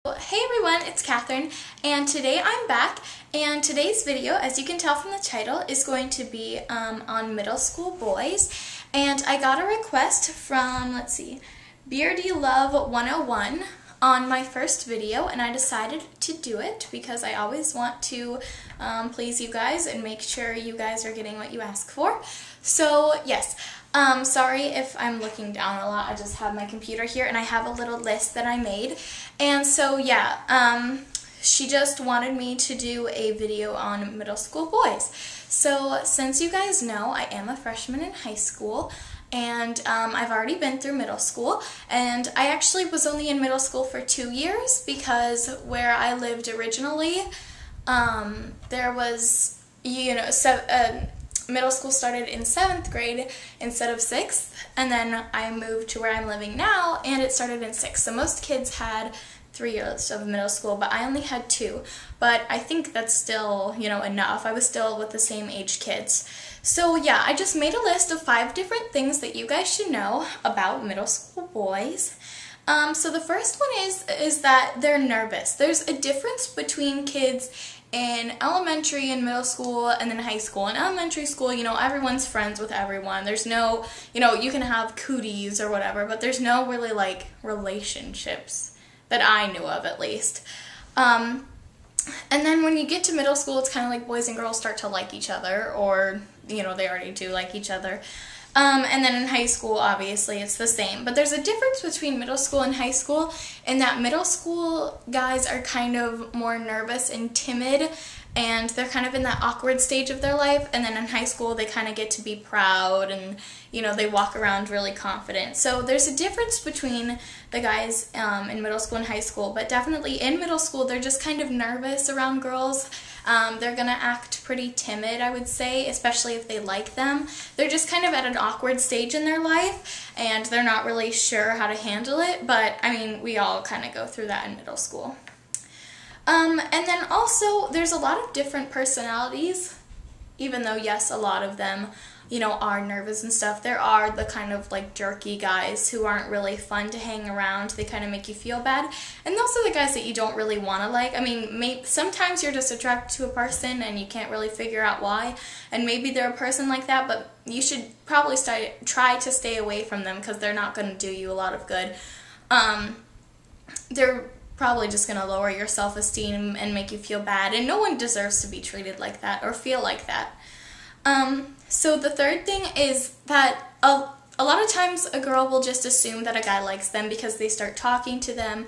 Hey everyone, it's Katherine, and today I'm back, and today's video, as you can tell from the title, is going to be on middle school boys. And I got a request from, let's see, Beardy Love 101 on my first video, and I decided to do it because I always want to please you guys and make sure you guys are getting what you ask for. So yes, sorry if I'm looking down a lot. I just have my computer here and I have a little list that I made. And so yeah, she just wanted me to do a video on middle school boys. So since you guys know, I am a freshman in high school, and I've already been through middle school, and I actually was only in middle school for 2 years because where I lived originally, there was, middle school started in 7th grade instead of 6th, and then I moved to where I'm living now, and it started in 6th. So most kids had 3 years of middle school, but I only had 2. But I think that's still, enough. I was still with the same age kids. So yeah, I just made a list of 5 different things that you guys should know about middle school boys. So the first one is that they're nervous. There's a difference between kids in elementary and middle school and then high school. In elementary school, everyone's friends with everyone. There's no, you can have cooties or whatever, but there's no really like relationships that I knew of, at least. And then when you get to middle school, it's kind of like boys and girls start to like each other, or, they already do like each other. And then in high school, obviously, it's the same. But there's a difference between middle school and high school in that middle school guys are kind of more nervous and timid, and they're kind of in that awkward stage of their life. And then in high school, they kind of get to be proud and, they walk around really confident. So there's a difference between the guys in middle school and high school. But definitely in middle school, they're just kind of nervous around girls. They're going to act pretty timid, I would say, especially if they like them. They're just kind of at an awkward stage in their life, and they're not really sure how to handle it, but, we all kind of go through that in middle school. And then also, there's a lot of different personalities, even though, yes, a lot of them, are nervous and stuff. There are the kind of, like, jerky guys who aren't really fun to hang around. They kind of make you feel bad. And those are the guys that you don't really want to like. Sometimes you're just attracted to a person and you can't really figure out why. And maybe they're a person like that, but you should probably try to stay away from them because they're not going to do you a lot of good. They're probably just going to lower your self-esteem and make you feel bad. And no one deserves to be treated like that or feel like that. So the third thing is that a lot of times a girl will just assume that a guy likes them because they start talking to them,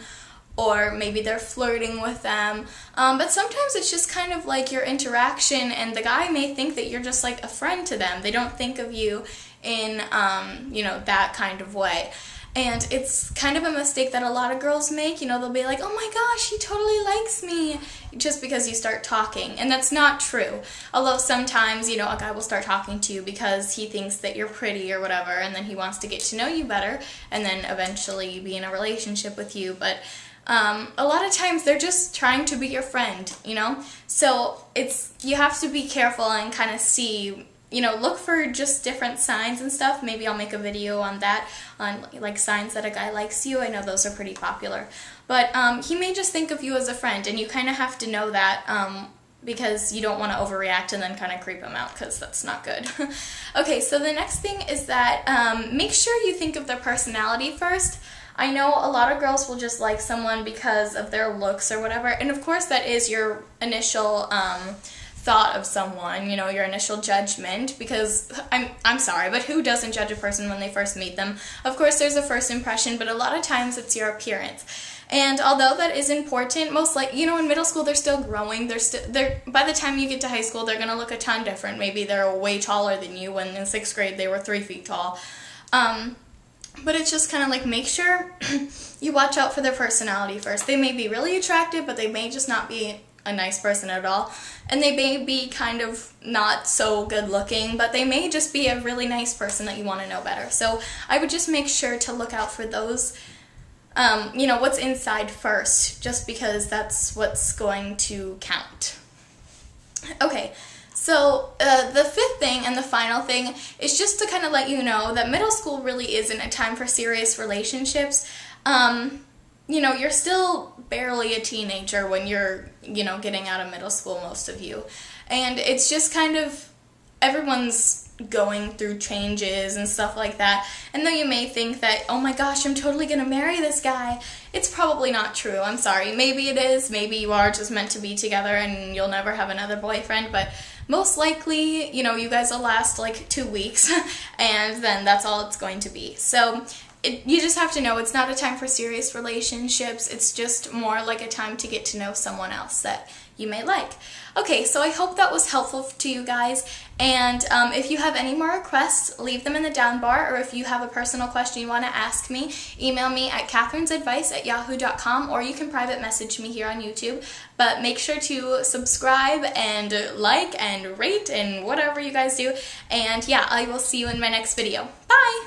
or maybe they're flirting with them. But sometimes it's just kind of like your interaction, and the guy may think that you're just like a friend to them. They don't think of you in, that kind of way. And it's kind of a mistake that a lot of girls make. They'll be like, oh my gosh, he totally likes me, just because you start talking. And that's not true. Although sometimes, a guy will start talking to you because he thinks that you're pretty or whatever, and then he wants to get to know you better, and then eventually be in a relationship with you. But a lot of times they're just trying to be your friend, So you have to be careful and kind of see, look for just different signs and stuff. Maybe I'll make a video on that, on like signs that a guy likes you. I know those are pretty popular. But he may just think of you as a friend, and you kind of have to know that because you don't want to overreact and then kind of creep him out, because that's not good. Okay, so the next thing is that make sure you think of their personality first. I know a lot of girls will just like someone because of their looks or whatever, and of course that is your initial thought of someone, your initial judgment, because I'm sorry, but who doesn't judge a person when they first meet them? Of course there's a first impression, but a lot of times it's your appearance. And although that is important, most like, in middle school they're still growing. By the time you get to high school, they're going to look a ton different. Maybe they're way taller than you when in 6th grade they were 3 feet tall. But it's just kind of like, make sure you watch out for their personality first. They may be really attractive, but they may just not be a nice person at all. And they may be kind of not so good looking, but they may just be a really nice person that you want to know better. So I would just make sure to look out for those, what's inside first, just because that's what's going to count. Okay, so the fifth thing and the final thing is just to kind of let you know that middle school really isn't a time for serious relationships. you know, you're still barely a teenager when you're, you know, getting out of middle school, most of you. And it's just kind of, everyone's going through changes and stuff like that. And though you may think that, oh my gosh, I'm totally gonna marry this guy, it's probably not true. I'm sorry. Maybe it is. Maybe you are just meant to be together and you'll never have another boyfriend, but most likely, you know, you guys will last like 2 weeks and then that's all it's going to be. So you just have to know it's not a time for serious relationships. It's just more like a time to get to know someone else that you may like. Okay, so I hope that was helpful to you guys. And if you have any more requests, leave them in the down bar, or if you have a personal question you want to ask me, email me at katherinesadvice@yahoo.com, or you can private message me here on YouTube. But make sure to subscribe and like and rate and whatever you guys do. And yeah, I will see you in my next video. Bye!